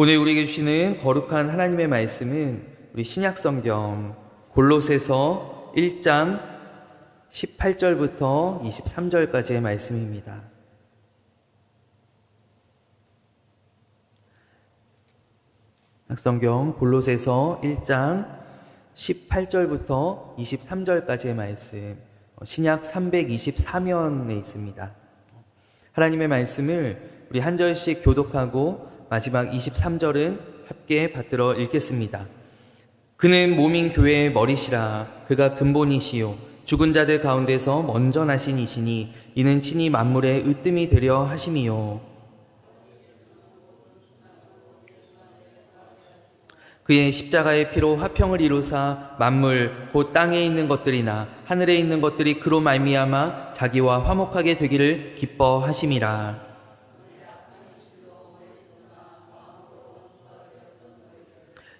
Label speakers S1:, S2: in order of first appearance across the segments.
S1: 오늘 우리에게 주시는 거룩한 하나님의 말씀은 우리 신약성경 골로새서 1장 18절부터 23절까지의 말씀입니다. 신약성경 골로새서 1장 18절부터 23절까지의 말씀, 신약 324면에 있습니다. 하나님의 말씀을 우리 한 절씩 교독하고 마지막 23절은 함께 받들어 읽겠습니다. 그는 몸인 교회의 머리시라. 그가 근본이시요 죽은 자들 가운데서 먼저 나신 이시니 이는 친히 만물의 으뜸이 되려 하심이요. 그의 십자가의 피로 화평을 이루사 만물 곧 땅에 있는 것들이나 하늘에 있는 것들이 그로 말미암아 자기와 화목하게 되기를 기뻐하심이라.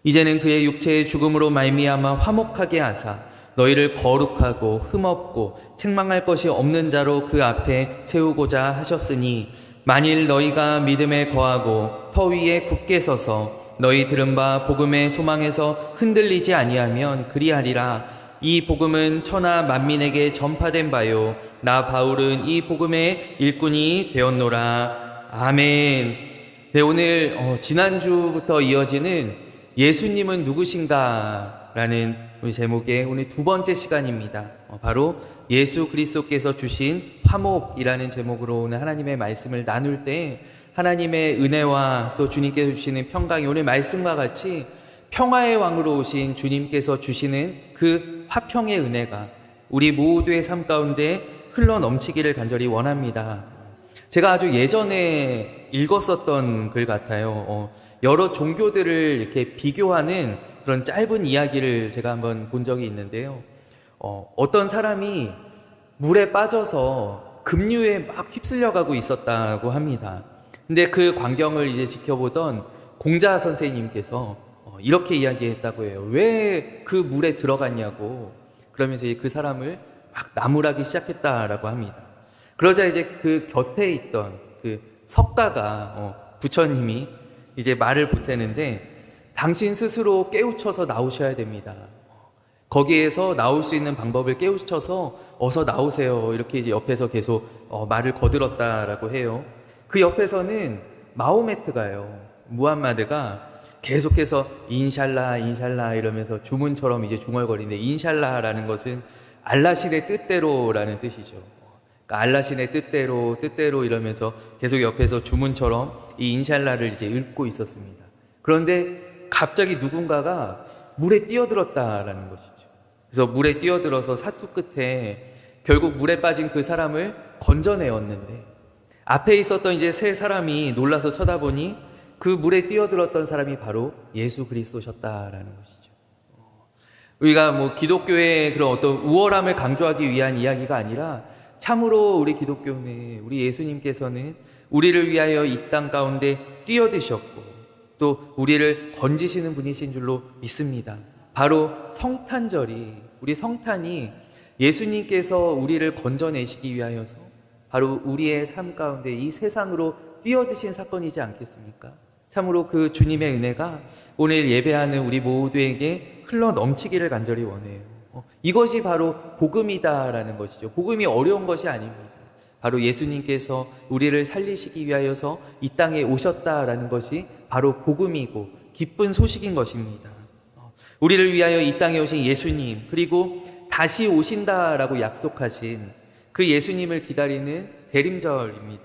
S1: 이제는 그의 육체의 죽음으로 말미암아 화목하게 하사 너희를 거룩하고 흠없고 책망할 것이 없는 자로 그 앞에 세우고자 하셨으니 만일 너희가 믿음에 거하고 터 위에 굳게 서서 너희 들은 바 복음의 소망에서 흔들리지 아니하면 그리하리라. 이 복음은 천하 만민에게 전파된 바요 나 바울은 이 복음의 일꾼이 되었노라. 아멘. 네, 오늘 지난주부터 이어지는 예수님은 누구신가? 라는 우리 제목의 오늘 두 번째 시간입니다. 바로 예수 그리스도께서 주신 화목이라는 제목으로 오늘 하나님의 말씀을 나눌 때 하나님의 은혜와 또 주님께서 주시는 평강이 오늘 말씀과 같이 평화의 왕으로 오신 주님께서 주시는 그 화평의 은혜가 우리 모두의 삶 가운데 흘러 넘치기를 간절히 원합니다. 제가 아주 예전에 읽었었던 글 같아요. 여러 종교들을 이렇게 비교하는 그런 짧은 이야기를 제가 한번 본 적이 있는데요. 어떤 사람이 물에 빠져서 급류에 막 휩쓸려가고 있었다고 합니다. 근데 그 광경을 이제 지켜보던 공자 선생님께서 이렇게 이야기했다고 해요. 왜 그 물에 들어갔냐고. 그러면서 그 사람을 막 나무라기 시작했다라고 합니다. 그러자 이제 그 곁에 있던 그 석가가 부처님이 이제 말을 보태는데 당신 스스로 깨우쳐서 나오셔야 됩니다. 거기에서 나올 수 있는 방법을 깨우쳐서 어서 나오세요. 이렇게 이제 옆에서 계속 말을 거들었다라고 해요. 그 옆에서는 마호메트가요. 무함마드가 계속해서 인샬라 인샬라 이러면서 주문처럼 이제 중얼거리는데 인샬라라는 것은 알라신의 뜻대로라는 뜻이죠. 그러니까 알라신의 뜻대로 이러면서 계속 옆에서 주문처럼 이 인샬라를 이제 읽고 있었습니다. 그런데 갑자기 누군가가 물에 뛰어들었다라는 것이죠. 그래서 물에 뛰어들어서 사투 끝에 결국 물에 빠진 그 사람을 건져내었는데 앞에 있었던 이제 세 사람이 놀라서 쳐다보니 그 물에 뛰어들었던 사람이 바로 예수 그리스도셨다라는 것이죠. 우리가 뭐 기독교의 그런 어떤 우월함을 강조하기 위한 이야기가 아니라 참으로 우리 기독교는 우리 예수님께서는 우리를 위하여 이 땅 가운데 뛰어드셨고 또 우리를 건지시는 분이신 줄로 믿습니다. 바로 성탄절이 우리 성탄이 예수님께서 우리를 건져내시기 위하여서 바로 우리의 삶 가운데 이 세상으로 뛰어드신 사건이지 않겠습니까? 참으로 그 주님의 은혜가 오늘 예배하는 우리 모두에게 흘러 넘치기를 간절히 원해요. 이것이 바로 복음이다라는 것이죠. 복음이 어려운 것이 아닙니다. 바로 예수님께서 우리를 살리시기 위하여서 이 땅에 오셨다라는 것이 바로 복음이고 기쁜 소식인 것입니다. 우리를 위하여 이 땅에 오신 예수님 그리고 다시 오신다라고 약속하신 그 예수님을 기다리는 대림절입니다.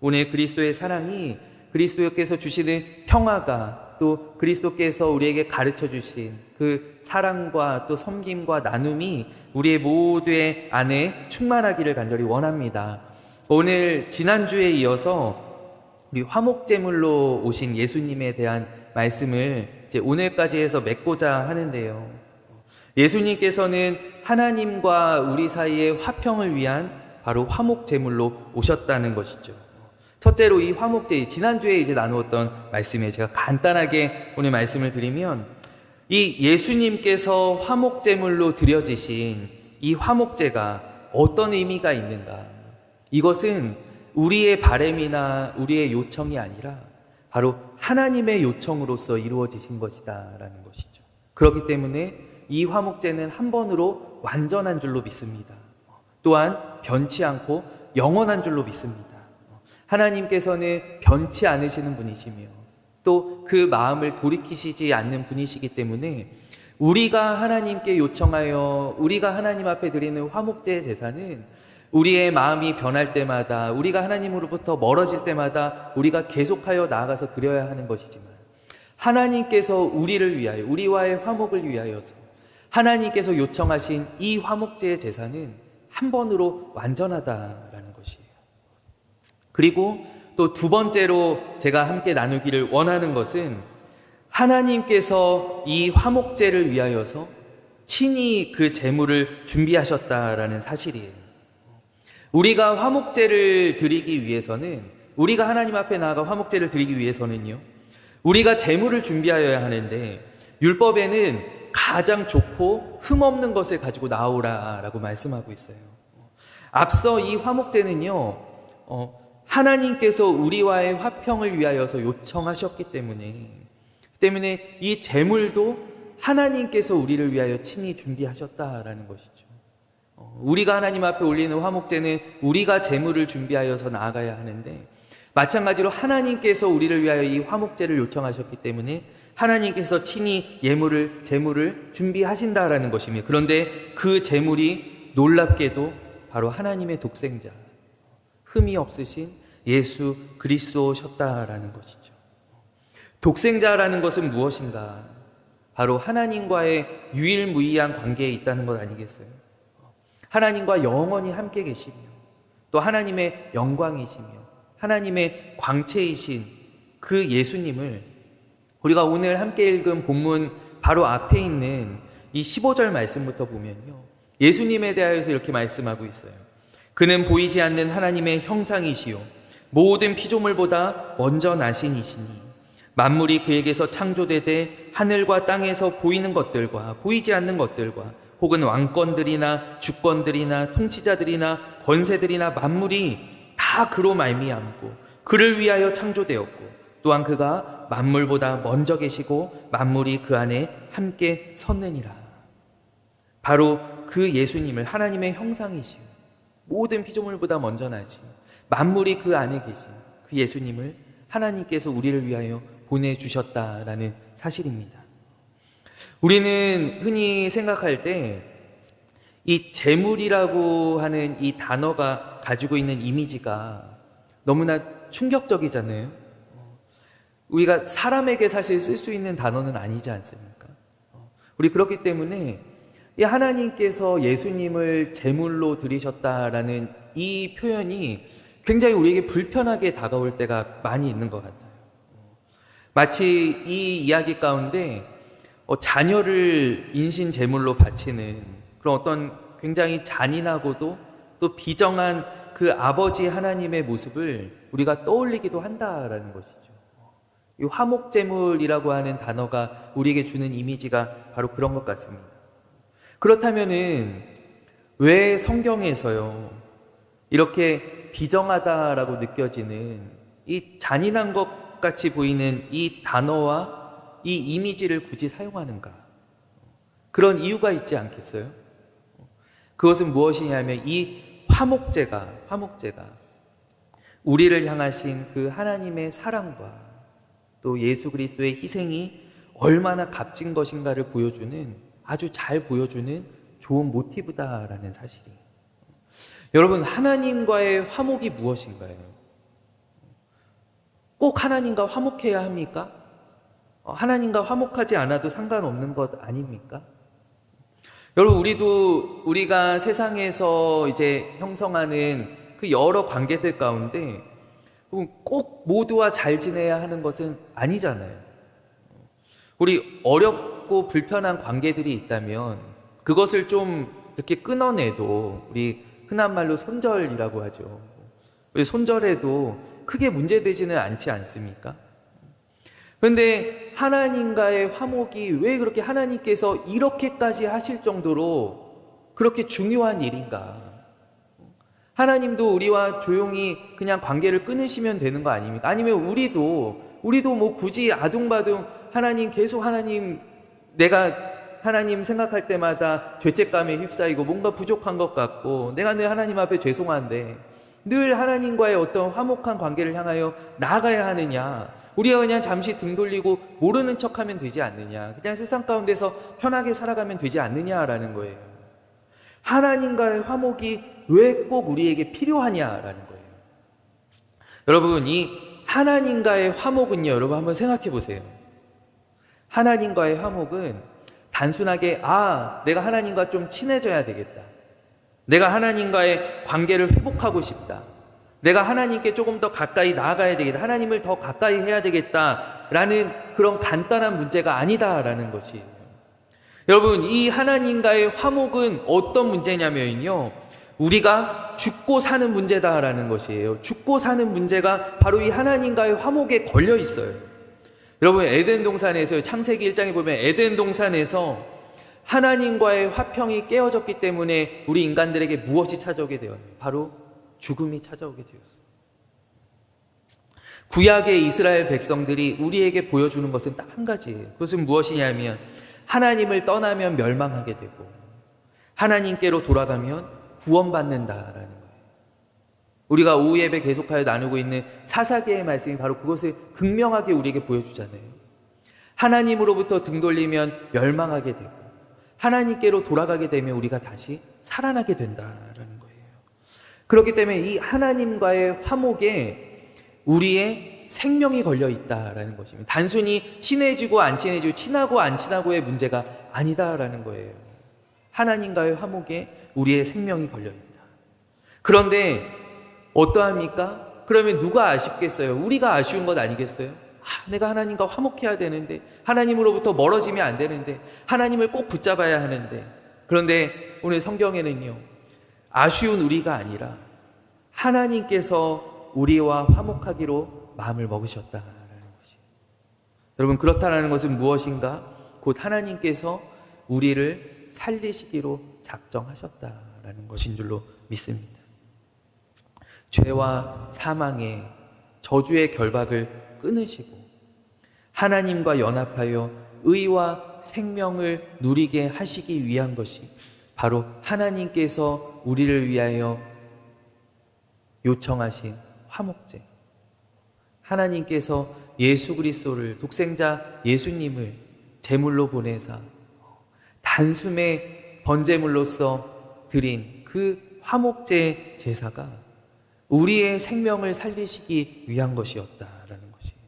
S1: 오늘 그리스도의 사랑이 그리스도께서 주시는 평화가 또 그리스도께서 우리에게 가르쳐 주신 그 사랑과 또 섬김과 나눔이 우리의 모두의 안에 충만하기를 간절히 원합니다. 오늘 지난주에 이어서 우리 화목제물로 오신 예수님에 대한 말씀을 이제 오늘까지 해서 맺고자 하는데요. 예수님께서는 하나님과 우리 사이의 화평을 위한 바로 화목제물로 오셨다는 것이죠. 첫째로 이 화목제, 지난주에 이제 나누었던 말씀에 제가 간단하게 오늘 말씀을 드리면 이 예수님께서 화목제물로 드려지신 이 화목제가 어떤 의미가 있는가? 이것은 우리의 바램이나 우리의 요청이 아니라 바로 하나님의 요청으로서 이루어지신 것이다라는 것이죠. 그렇기 때문에 이 화목제는 한 번으로 완전한 줄로 믿습니다. 또한 변치 않고 영원한 줄로 믿습니다. 하나님께서는 변치 않으시는 분이시며 또 그 마음을 돌이키시지 않는 분이시기 때문에 우리가 하나님께 요청하여 우리가 하나님 앞에 드리는 화목제의 제사는 우리의 마음이 변할 때마다, 우리가 하나님으로부터 멀어질 때마다 우리가 계속하여 나아가서 드려야 하는 것이지만, 하나님께서 우리를 위하여, 우리와의 화목을 위하여서 하나님께서 요청하신 이 화목제의 제사는 한 번으로 완전하다라는 것이에요. 그리고 또 두 번째로 제가 함께 나누기를 원하는 것은, 하나님께서 이 화목제를 위하여서 친히 그 제물을 준비하셨다라는 사실이에요. 우리가 화목제를 드리기 위해서는, 우리가 하나님 앞에 나아가 화목제를 드리기 위해서는요, 우리가 제물을 준비하여야 하는데, 율법에는 가장 좋고 흠없는 것을 가지고 나오라라고 말씀하고 있어요. 앞서 이 화목제는요, 하나님께서 우리와의 화평을 위하여서 요청하셨기 때문에 이 제물도 하나님께서 우리를 위하여 친히 준비하셨다라는 것이죠. 우리가 하나님 앞에 올리는 화목제는 우리가 제물을 준비하여서 나아가야 하는데, 마찬가지로 하나님께서 우리를 위하여 이 화목제를 요청하셨기 때문에 하나님께서 친히 제물을 준비하신다라는 것입니다. 그런데 그 제물이 놀랍게도 바로 하나님의 독생자, 흠이 없으신 예수 그리스도셨다라는 것이죠. 독생자라는 것은 무엇인가? 바로 하나님과의 유일무이한 관계에 있다는 것 아니겠어요? 하나님과 영원히 함께 계시며, 또 하나님의 영광이시며 하나님의 광채이신 그 예수님을 우리가 오늘 함께 읽은 본문 바로 앞에 있는 이 15절 말씀부터 보면요, 예수님에 대하여서 이렇게 말씀하고 있어요. 그는 보이지 않는 하나님의 형상이시요 모든 피조물보다 먼저 나신 이시니 만물이 그에게서 창조되되 하늘과 땅에서 보이는 것들과 보이지 않는 것들과 혹은 왕권들이나 주권들이나 통치자들이나 권세들이나 만물이 다 그로 말미암고 그를 위하여 창조되었고, 또한 그가 만물보다 먼저 계시고 만물이 그 안에 함께 섰느니라. 바로 그 예수님을, 하나님의 형상이시오 모든 피조물보다 먼저 나신, 만물이 그 안에 계신 그 예수님을 하나님께서 우리를 위하여 보내주셨다라는 사실입니다. 우리는 흔히 생각할 때 이 제물이라고 하는 이 단어가 가지고 있는 이미지가 너무나 충격적이잖아요. 우리가 사람에게 사실 쓸 수 있는 단어는 아니지 않습니까? 우리 그렇기 때문에 이 하나님께서 예수님을 제물로 드리셨다라는 이 표현이 굉장히 우리에게 불편하게 다가올 때가 많이 있는 것 같아요. 마치 이 이야기 가운데 자녀를 인신 제물로 바치는 그런 어떤 굉장히 잔인하고도 또 비정한 그 아버지 하나님의 모습을 우리가 떠올리기도 한다라는 것이죠. 이 화목제물이라고 하는 단어가 우리에게 주는 이미지가 바로 그런 것 같습니다. 그렇다면은 왜 성경에서요, 이렇게 비정하다라고 느껴지는 이 잔인한 것 같이 보이는 이 단어와 이 이미지를 굳이 사용하는가? 그런 이유가 있지 않겠어요? 그것은 무엇이냐면 이 화목제가 우리를 향하신 그 하나님의 사랑과 또 예수 그리스도의 희생이 얼마나 값진 것인가를 보여주는, 아주 잘 보여주는 좋은 모티브다라는 사실이에요. 여러분, 하나님과의 화목이 무엇인가요? 꼭 하나님과 화목해야 합니까? 하나님과 화목하지 않아도 상관없는 것 아닙니까? 여러분, 우리가 세상에서 이제 형성하는 그 여러 관계들 가운데 꼭 모두와 잘 지내야 하는 것은 아니잖아요. 우리 어렵고 불편한 관계들이 있다면 그것을 좀 이렇게 끊어내도, 우리 흔한 말로 손절이라고 하죠. 우리 손절해도 크게 문제되지는 않지 않습니까? 그런데 하나님과의 화목이 왜 그렇게 하나님께서 이렇게까지 하실 정도로 그렇게 중요한 일인가? 하나님도 우리와 조용히 그냥 관계를 끊으시면 되는 거 아닙니까? 아니면 우리도 뭐 굳이 아둥바둥 하나님 내가 하나님 생각할 때마다 죄책감에 휩싸이고 뭔가 부족한 것 같고 내가 늘 하나님 앞에 죄송한데 늘 하나님과의 어떤 화목한 관계를 향하여 나아가야 하느냐? 우리가 그냥 잠시 등 돌리고 모르는 척하면 되지 않느냐? 그냥 세상 가운데서 편하게 살아가면 되지 않느냐라는 거예요. 하나님과의 화목이 왜 꼭 우리에게 필요하냐라는 거예요. 여러분, 이 하나님과의 화목은요, 여러분 한번 생각해 보세요. 하나님과의 화목은 단순하게 내가 하나님과 좀 친해져야 되겠다. 내가 하나님과의 관계를 회복하고 싶다. 내가 하나님께 조금 더 가까이 나아가야 되겠다. 하나님을 더 가까이 해야 되겠다라는 그런 간단한 문제가 아니다라는 것이에요. 여러분, 이 하나님과의 화목은 어떤 문제냐면요, 우리가 죽고 사는 문제다라는 것이에요. 죽고 사는 문제가 바로 이 하나님과의 화목에 걸려 있어요. 여러분, 에덴 동산에서 창세기 1장에 보면 에덴 동산에서 하나님과의 화평이 깨어졌기 때문에 우리 인간들에게 무엇이 찾아오게 되었나요? 바로 죽음이 찾아오게 되었어요. 구약의 이스라엘 백성들이 우리에게 보여주는 것은 딱 한 가지예요. 그것은 무엇이냐면 하나님을 떠나면 멸망하게 되고 하나님께로 돌아가면 구원받는다라는 거예요. 우리가 오후 예배 계속하여 나누고 있는 사사기의 말씀이 바로 그것을 극명하게 우리에게 보여주잖아요. 하나님으로부터 등 돌리면 멸망하게 되고 하나님께로 돌아가게 되면 우리가 다시 살아나게 된다라는 거예요. 그렇기 때문에 이 하나님과의 화목에 우리의 생명이 걸려 있다라는 것입니다. 단순히 친해지고 안 친해지고 친하고 안 친하고의 문제가 아니다라는 거예요. 하나님과의 화목에 우리의 생명이 걸려 있다. 그런데 어떠합니까? 그러면 누가 아쉽겠어요? 우리가 아쉬운 것 아니겠어요? 내가 하나님과 화목해야 되는데, 하나님으로부터 멀어지면 안 되는데, 하나님을 꼭 붙잡아야 하는데. 그런데 오늘 성경에는요, 아쉬운 우리가 아니라 하나님께서 우리와 화목하기로 마음을 먹으셨다라는 것이. 여러분, 그렇다는 것은 무엇인가? 곧 하나님께서 우리를 살리시기로 작정하셨다라는 것인 줄로 믿습니다. 죄와 사망의 저주의 결박을 끊으시고 하나님과 연합하여 의와 생명을 누리게 하시기 위한 것이 바로 하나님께서 우리를 위하여 요청하신 화목제, 하나님께서 예수 그리스도를, 독생자 예수님을 제물로 보내사 단숨에 번제물로서 드린 그 화목제 제사가 우리의 생명을 살리시기 위한 것이었다라는 것이에요.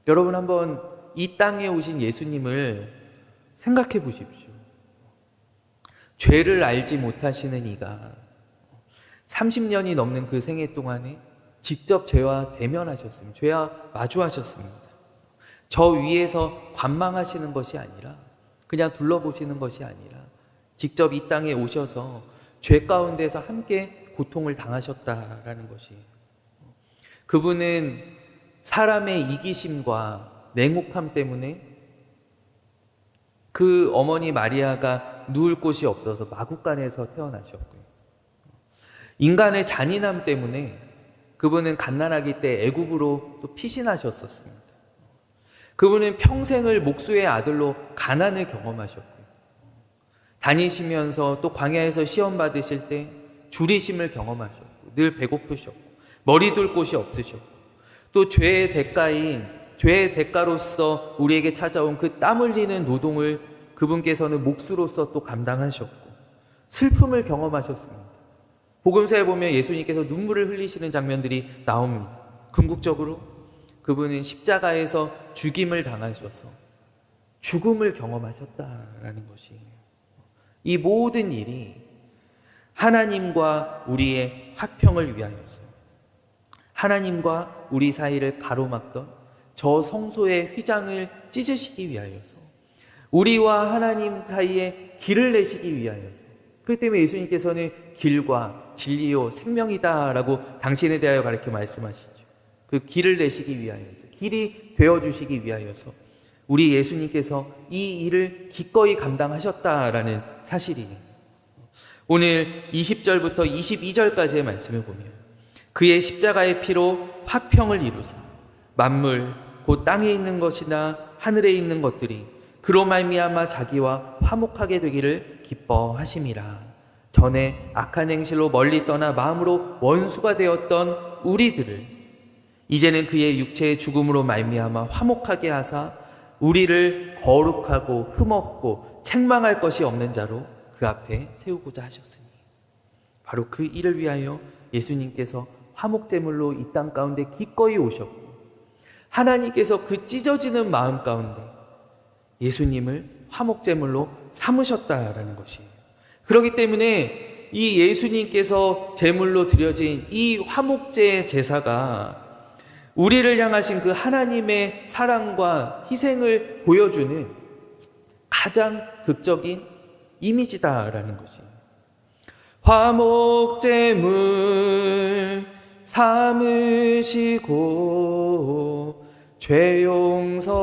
S1: 여러분, 한번 이 땅에 오신 예수님을 생각해 보십시오. 죄를 알지 못하시는 이가 30년이 넘는 그 생애 동안에 직접 죄와 대면하셨습니다. 죄와 마주하셨습니다. 저 위에서 관망하시는 것이 아니라, 그냥 둘러보시는 것이 아니라 직접 이 땅에 오셔서 죄 가운데서 함께 고통을 당하셨다라는 것이에요. 그분은 사람의 이기심과 냉혹함 때문에 그 어머니 마리아가 누울 곳이 없어서 마구간에서 태어나셨고요. 인간의 잔인함 때문에 그분은 갓난아기 때 애굽으로 또 피신하셨었습니다. 그분은 평생을 목수의 아들로 가난을 경험하셨고요. 다니시면서 또 광야에서 시험 받으실 때 주리심을 경험하셨고 늘 배고프셨고 머리 둘 곳이 없으셨고 또 죄의 대가로서 우리에게 찾아온 그 땀 흘리는 노동을 그분께서는 목수로서 또 감당하셨고 슬픔을 경험하셨습니다. 복음서에 보면 예수님께서 눈물을 흘리시는 장면들이 나옵니다. 궁극적으로 그분은 십자가에서 죽임을 당하셔서 죽음을 경험하셨다라는 것이에요. 이 모든 일이 하나님과 우리의 화평을 위하여서, 하나님과 우리 사이를 가로막던 저 성소의 휘장을 찢으시기 위하여서, 우리와 하나님 사이에 길을 내시기 위하여서, 그렇기 때문에 예수님께서는 길과 진리요 생명이다라고 당신에 대하여 가르쳐 말씀하시죠. 그 길을 내시기 위하여서, 길이 되어주시기 위하여서 우리 예수님께서 이 일을 기꺼이 감당하셨다라는 사실이에요. 오늘 20절부터 22절까지의 말씀을 보면 그의 십자가의 피로 화평을 이루사 만물 곧 땅에 있는 것이나 하늘에 있는 것들이 그로 말미암아 자기와 화목하게 되기를 기뻐하심이라. 전에 악한 행실로 멀리 떠나 마음으로 원수가 되었던 우리들을 이제는 그의 육체의 죽음으로 말미암아 화목하게 하사 우리를 거룩하고 흠없고 책망할 것이 없는 자로 그 앞에 세우고자 하셨으니, 바로 그 일을 위하여 예수님께서 화목제물로 이 땅 가운데 기꺼이 오셨고 하나님께서 그 찢어지는 마음 가운데 예수님을 화목제물로 삼으셨다라는 것이에요. 그렇기 때문에 이 예수님께서 제물로 드려진 이 화목제 제사가 우리를 향하신 그 하나님의 사랑과 희생을 보여주는 가장 극적인 이미지다라는 것이에요. 화목제물 삼으시고 죄 용서하셨네.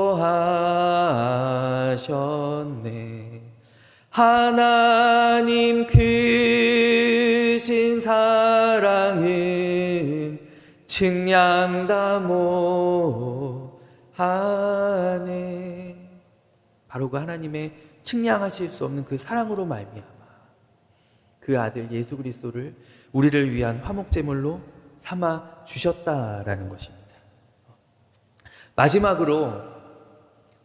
S1: 하나님 크신 사랑은 측량다모하네. 바로 그 하나님의 측량하실 수 없는 그 사랑으로 말미암아 그 아들 예수 그리스도를 우리를 위한 화목제물로 삼아 주셨다라는 것입니다. 마지막으로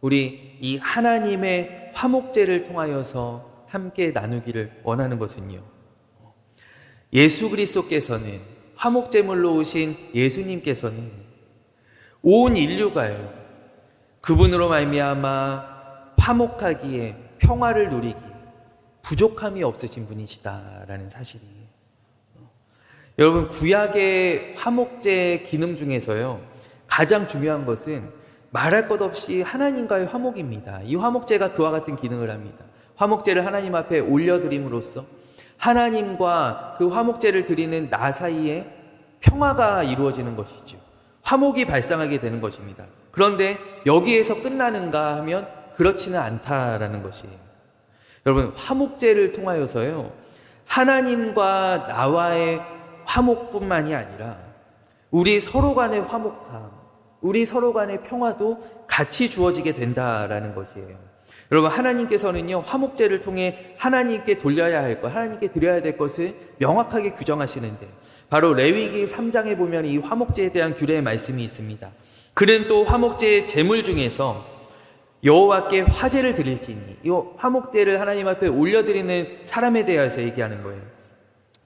S1: 우리 이 하나님의 화목제를 통하여서 함께 나누기를 원하는 것은요, 예수 그리스도께서는, 화목제물로 오신 예수님께서는 온 인류가요 그분으로 말미암아 화목하기에, 평화를 누리기에 부족함이 없으신 분이시다라는 사실이에요. 여러분, 구약의 화목제 기능 중에서요 가장 중요한 것은 말할 것 없이 하나님과의 화목입니다. 이 화목제가 그와 같은 기능을 합니다. 화목제를 하나님 앞에 올려드림으로써 하나님과 그 화목제를 드리는 나 사이에 평화가 이루어지는 것이죠. 화목이 발생하게 되는 것입니다. 그런데 여기에서 끝나는가 하면 그렇지는 않다라는 것이에요. 여러분, 화목제를 통하여서요 하나님과 나와의 화목뿐만이 아니라 우리 서로 간의 화목함, 우리 서로 간의 평화도 같이 주어지게 된다라는 것이에요. 여러분, 하나님께서는요 화목제를 통해 하나님께 돌려야 할 것, 하나님께 드려야 될 것을 명확하게 규정하시는데, 바로 레위기 3장에 보면 이 화목제에 대한 규례의 말씀이 있습니다. 그는 또 화목제의 제물 중에서 여호와께 화제를 드릴지니, 이 화목제를 하나님 앞에 올려드리는 사람에 대해서 얘기하는 거예요.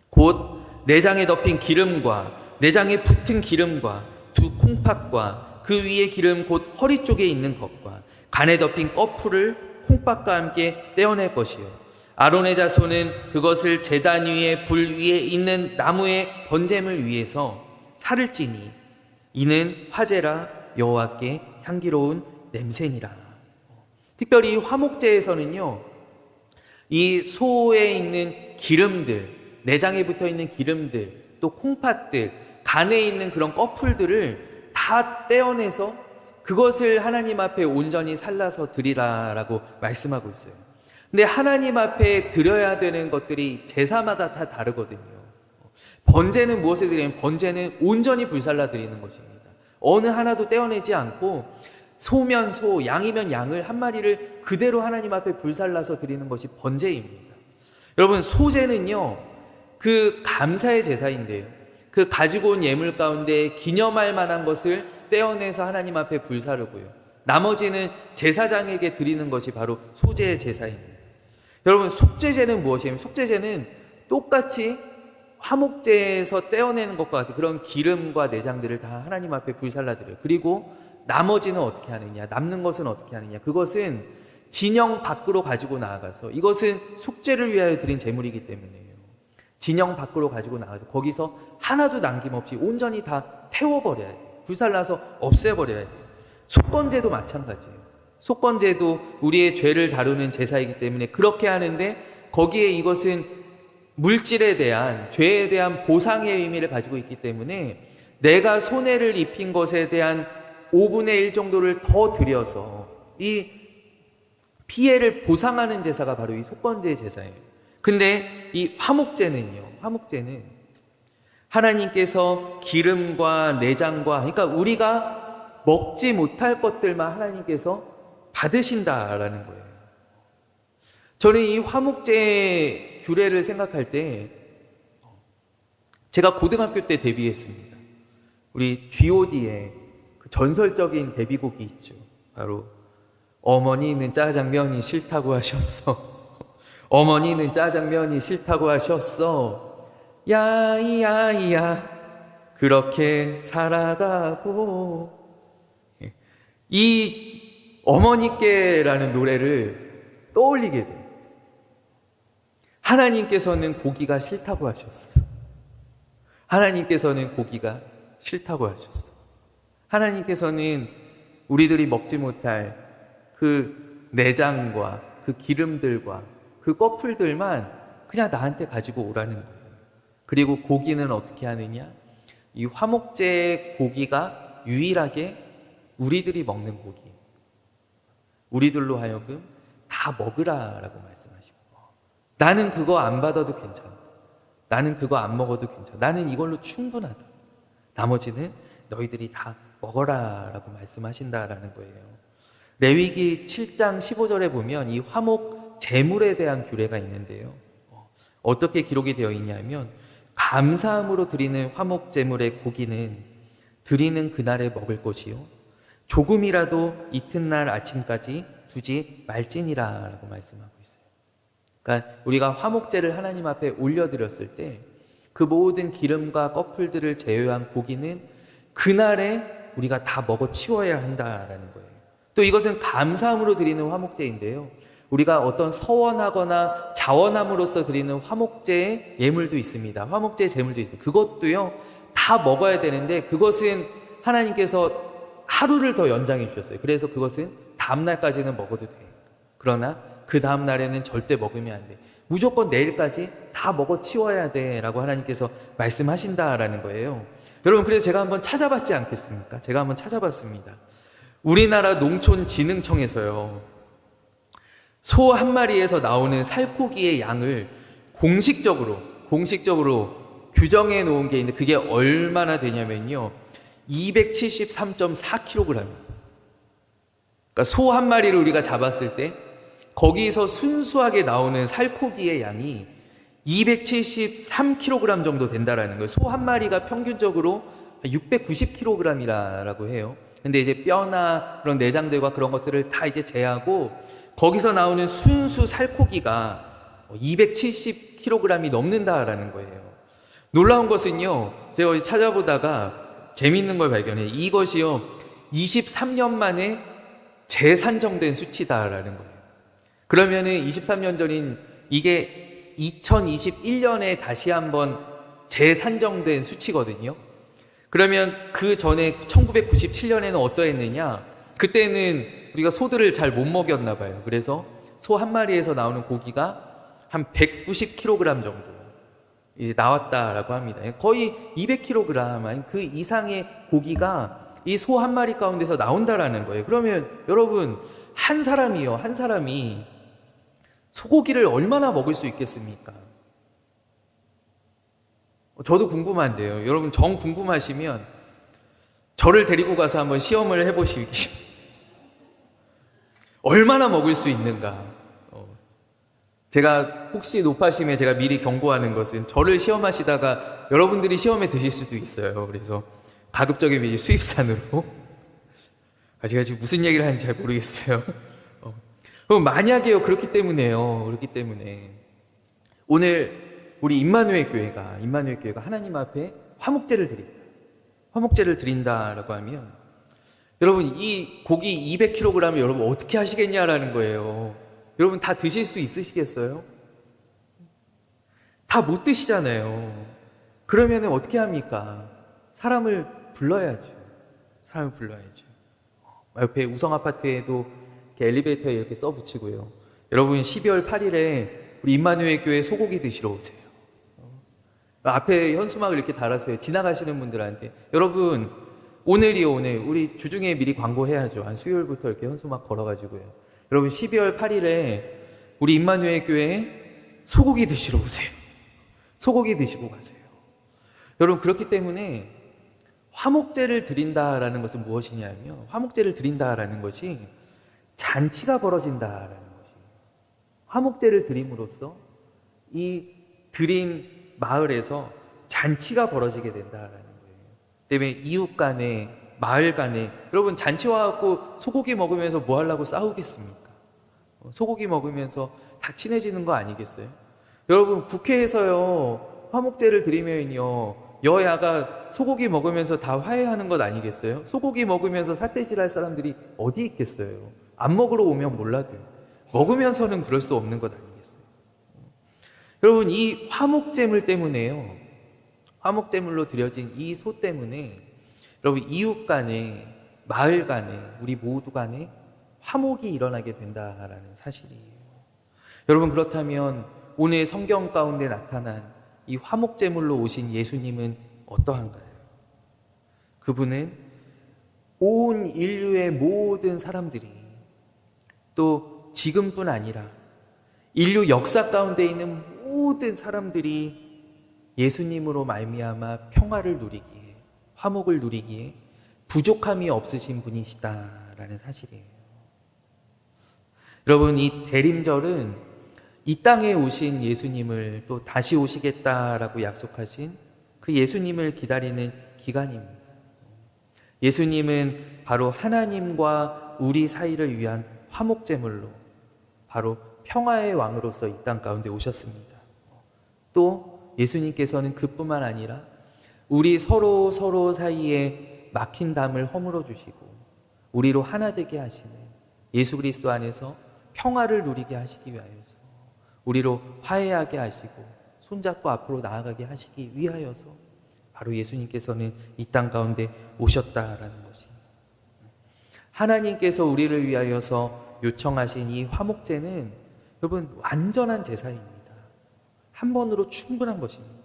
S1: 곧 내장에 덮인 기름과 내장에 붙은 기름과 두 콩팥과 그 위에 기름 곧 허리 쪽에 있는 것과 간에 덮인 꺼풀을 콩팥과 함께 떼어낼 것이요, 아론의 자손은 그것을 제단 위에 불 위에 있는 나무의 번제물 위에서 살을 찌니 이는 화제라 여호와께 향기로운 냄새니라. 특별히 화목제에서는요 이 소에 있는 기름들, 내장에 붙어 있는 기름들, 또 콩팥들, 간에 있는 그런 꺼풀들을 다 떼어내서 그것을 하나님 앞에 온전히 살라서 드리라라고 말씀하고 있어요. 근데 하나님 앞에 드려야 되는 것들이 제사마다 다 다르거든요. 번제는 무엇을 드리면, 번제는 온전히 불살라 드리는 것입니다. 어느 하나도 떼어내지 않고 소면 소, 양이면 양을 한 마리를 그대로 하나님 앞에 불살라서 드리는 것이 번제입니다. 여러분, 소제는요 그 감사의 제사인데요, 그 가지고 온 예물 가운데 기념할 만한 것을 떼어내서 하나님 앞에 불사르고요, 나머지는 제사장에게 드리는 것이 바로 소제의 제사입니다. 여러분, 속죄제는 무엇이냐면, 속죄제는 똑같이 화목제에서 떼어내는 것과 같은 그런 기름과 내장들을 다 하나님 앞에 불살라드려요. 그리고 나머지는 어떻게 하느냐, 남는 것은 어떻게 하느냐, 그것은 진영 밖으로 가지고 나아가서, 이것은 속죄를 위하여 드린 제물이기 때문에요, 진영 밖으로 가지고 나가서 거기서 하나도 남김없이 온전히 다 태워버려야 돼요. 불살라서 없애버려야 돼요. 속건제도 마찬가지예요. 속건제도 우리의 죄를 다루는 제사이기 때문에 그렇게 하는데, 거기에 이것은 물질에 대한, 죄에 대한 보상의 의미를 가지고 있기 때문에 내가 손해를 입힌 것에 대한 5분의 1 정도를 더 들여서 이 피해를 보상하는 제사가 바로 이 속건제 제사예요. 근데 이 화목제는 하나님께서 기름과 내장과, 그러니까 우리가 먹지 못할 것들만 하나님께서 받으신다라는 거예요. 저는 이 화목제 규례를 생각할 때 제가 고등학교 때 데뷔했습니다. 우리 G.O.D의 그 전설적인 데뷔곡이 있죠. 바로 어머니는 짜장면이 싫다고 하셨어. 어머니는 짜장면이 싫다고 하셨어. 야이야이야 그렇게 살아가고. 이 어머니께라는 노래를 떠올리게 돼요. 하나님께서는 고기가 싫다고 하셨어요. 하나님께서는 고기가 싫다고 하셨어요. 하나님께서는 우리들이 먹지 못할 그 내장과 그 기름들과 그 껍풀들만 그냥 나한테 가지고 오라는 거예요. 그리고 고기는 어떻게 하느냐? 이 화목제 고기가 유일하게 우리들이 먹는 고기. 우리들로 하여금 다 먹으라라고 말씀하시고, 나는 그거 안 받아도 괜찮다. 나는 그거 안 먹어도 괜찮아. 나는 이걸로 충분하다. 나머지는 너희들이 다 먹어라라고 말씀하신다라는 거예요. 레위기 7장 15절에 보면 이 화목 제물에 대한 규례가 있는데요. 어떻게 기록이 되어 있냐면, 감사함으로 드리는 화목 제물의 고기는 드리는 그날에 먹을 것이요 조금이라도 이튿날 아침까지 두지 말지니라라고 말씀하고 있어요. 그러니까 우리가 화목제를 하나님 앞에 올려드렸을 때 그 모든 기름과 껍풀들을 제외한 고기는 그날에 우리가 다 먹어 치워야 한다라는 거예요. 또 이것은 감사함으로 드리는 화목제인데요, 우리가 어떤 서원하거나 자원함으로써 드리는 화목제의 예물도 있습니다. 화목제의 제물도 있습니다. 그것도요 다 먹어야 되는데, 그것은 하나님께서 하루를 더 연장해 주셨어요. 그래서 그것은 다음날까지는 먹어도 돼요. 그러나 그 다음날에는 절대 먹으면 안 돼. 무조건 내일까지 다 먹어 치워야 돼 라고 하나님께서 말씀하신다라는 거예요. 여러분, 그래서 제가 한번 찾아봤지 않겠습니까? 제가 한번 찾아봤습니다. 우리나라 농촌진흥청에서요, 소 한 마리에서 나오는 살코기의 양을 공식적으로 규정해 놓은 게 있는데, 그게 얼마나 되냐면요 273.4kg. 그러니까 소 한 마리를 우리가 잡았을 때 거기서 순수하게 나오는 살코기의 양이 273kg 정도 된다라는 거예요. 소 한 마리가 평균적으로 690kg이라고 해요. 근데 이제 뼈나 그런 내장들과 그런 것들을 다 이제 제하고 거기서 나오는 순수 살코기가 270kg이 넘는다라는 거예요. 놀라운 것은요, 제가 어디 찾아보다가 재미있는 걸 발견해요. 이것이요 23년 만에 재산정된 수치다라는 거예요. 그러면은 23년 전인 이게 2021년에 다시 한번 재산정된 수치거든요. 그러면 그 전에 1997년에는 어떠했느냐? 그때는 우리가 소들을 잘 못 먹였나 봐요. 그래서 소 한 마리에서 나오는 고기가 한 190kg 정도 이제 나왔다라고 합니다. 거의 200kg, 아니 그 이상의 고기가 이 소 한 마리 가운데서 나온다라는 거예요. 그러면 여러분, 한 사람이 소고기를 얼마나 먹을 수 있겠습니까? 저도 궁금한데요. 여러분, 정 궁금하시면 저를 데리고 가서 한번 시험을 해보시기. 얼마나 먹을 수 있는가? 제가 혹시 높아심에 제가 미리 경고하는 것은, 저를 시험하시다가 여러분들이 시험에 드실 수도 있어요. 그래서 가급적이면 수입산으로. 제가 지금 무슨 얘기를 하는지 잘 모르겠어요. 그럼 만약에요, 그렇기 때문에 오늘 우리 임마누엘 교회가 하나님 앞에 화목제를 드린다라고 하면, 여러분, 이 고기 200kg을 여러분 어떻게 하시겠냐라는 거예요. 여러분, 다 드실 수 있으시겠어요? 다 못 드시잖아요. 그러면 어떻게 합니까? 사람을 불러야죠. 옆에 우성아파트에도 이렇게 엘리베이터에 이렇게 써붙이고요. 여러분, 12월 8일에 우리 임마누엘 교회 소고기 드시러 오세요. 앞에 현수막을 이렇게 달았어요. 지나가시는 분들한테. 여러분, 오늘 우리 주중에 미리 광고해야죠. 한 수요일부터 이렇게 현수막 걸어가지고요. 여러분, 12월 8일에 우리 임마누엘 교회 소고기 드시러 오세요. 소고기 드시고 가세요. 여러분, 그렇기 때문에 화목제를 드린다라는 것은 무엇이냐면, 화목제를 드린다라는 것이 잔치가 벌어진다라는 것이에요. 화목제를 드림으로써 이 드린 마을에서 잔치가 벌어지게 된다라는 거예요. 때문에 이웃 간에, 마을 간에, 여러분, 잔치 와갖고 소고기 먹으면서 뭐 하려고 싸우겠습니까? 소고기 먹으면서 다 친해지는 거 아니겠어요? 여러분, 국회에서요, 화목제를 드리면요, 여야가 소고기 먹으면서 다 화해하는 것 아니겠어요? 소고기 먹으면서 삿대질할 사람들이 어디 있겠어요? 안 먹으러 오면 몰라도요. 먹으면서는 그럴 수 없는 것 아니겠어요? 여러분, 이 화목제물 때문에요, 화목제물로 드려진 이 소 때문에 여러분, 이웃 간에, 마을 간에, 우리 모두 간에 화목이 일어나게 된다라는 사실이에요. 여러분, 그렇다면 오늘 성경 가운데 나타난 이 화목제물로 오신 예수님은 어떠한가요? 그분은 온 인류의 모든 사람들이, 또 지금뿐 아니라 인류 역사 가운데 있는 모든 사람들이 예수님으로 말미암아 평화를 누리기에, 화목을 누리기에 부족함이 없으신 분이시다라는 사실이에요. 여러분, 이 대림절은 이 땅에 오신 예수님을 또 다시 오시겠다라고 약속하신 그 예수님을 기다리는 기간입니다. 예수님은 바로 하나님과 우리 사이를 위한 화목제물로, 바로 평화의 왕으로서 이 땅 가운데 오셨습니다. 또 예수님께서는 그뿐만 아니라 우리 서로 사이에 막힌 담을 허물어 주시고 우리로 하나 되게 하시는, 예수 그리스도 안에서 평화를 누리게 하시기 위하여서, 우리로 화해하게 하시고 손잡고 앞으로 나아가게 하시기 위하여서 바로 예수님께서는 이 땅 가운데 오셨다라는 것입니다. 하나님께서 우리를 위하여서 요청하신 이 화목제는 여러분, 완전한 제사입니다. 한 번으로 충분한 것입니다.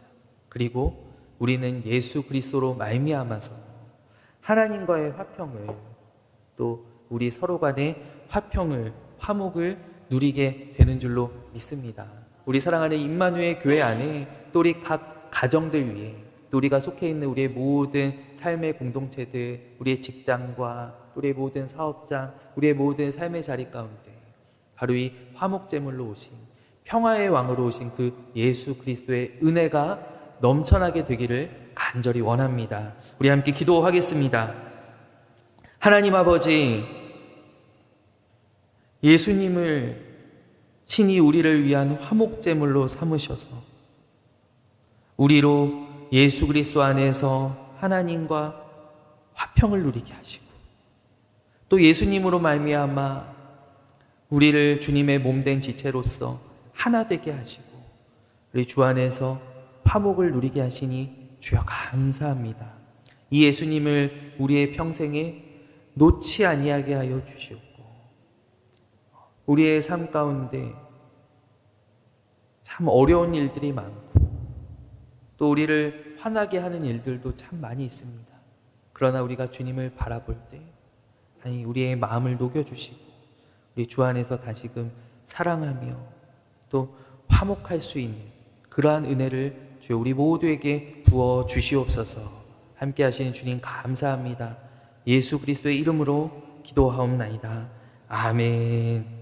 S1: 그리고 우리는 예수 그리스도로 말미암아서 하나님과의 화평을, 또 우리 서로 간의 화평을, 화목을 누리게 되는 줄로 믿습니다. 우리 사랑하는 임마누엘 교회 안에 또 우리 각 가정들 위해, 또 우리가 속해 있는 우리의 모든 삶의 공동체들, 우리의 직장과 우리의 모든 사업장, 우리의 모든 삶의 자리 가운데 바로 이 화목제물로 오신, 평화의 왕으로 오신 그 예수 그리스도의 은혜가 넘쳐나게 되기를 간절히 원합니다. 우리 함께 기도하겠습니다. 하나님 아버지, 예수님을 친히 우리를 위한 화목제물로 삼으셔서 우리로 예수 그리스도 안에서 하나님과 화평을 누리게 하시고, 또 예수님으로 말미암아 우리를 주님의 몸된 지체로서 하나 되게 하시고 우리 주 안에서 화목을 누리게 하시니 주여 감사합니다. 이 예수님을 우리의 평생에 놓지 아니하게 하여 주시옵고, 우리의 삶 가운데 참 어려운 일들이 많고 또 우리를 화나게 하는 일들도 참 많이 있습니다. 그러나 우리가 주님을 바라볼 때 아니 우리의 마음을 녹여주시고 우리 주 안에서 다시금 사랑하며 또 화목할 수 있는 그러한 은혜를 주여 우리 모두에게 부어 주시옵소서. 함께 하시는 주님 감사합니다. 예수 그리스도의 이름으로 기도하옵나이다. 아멘.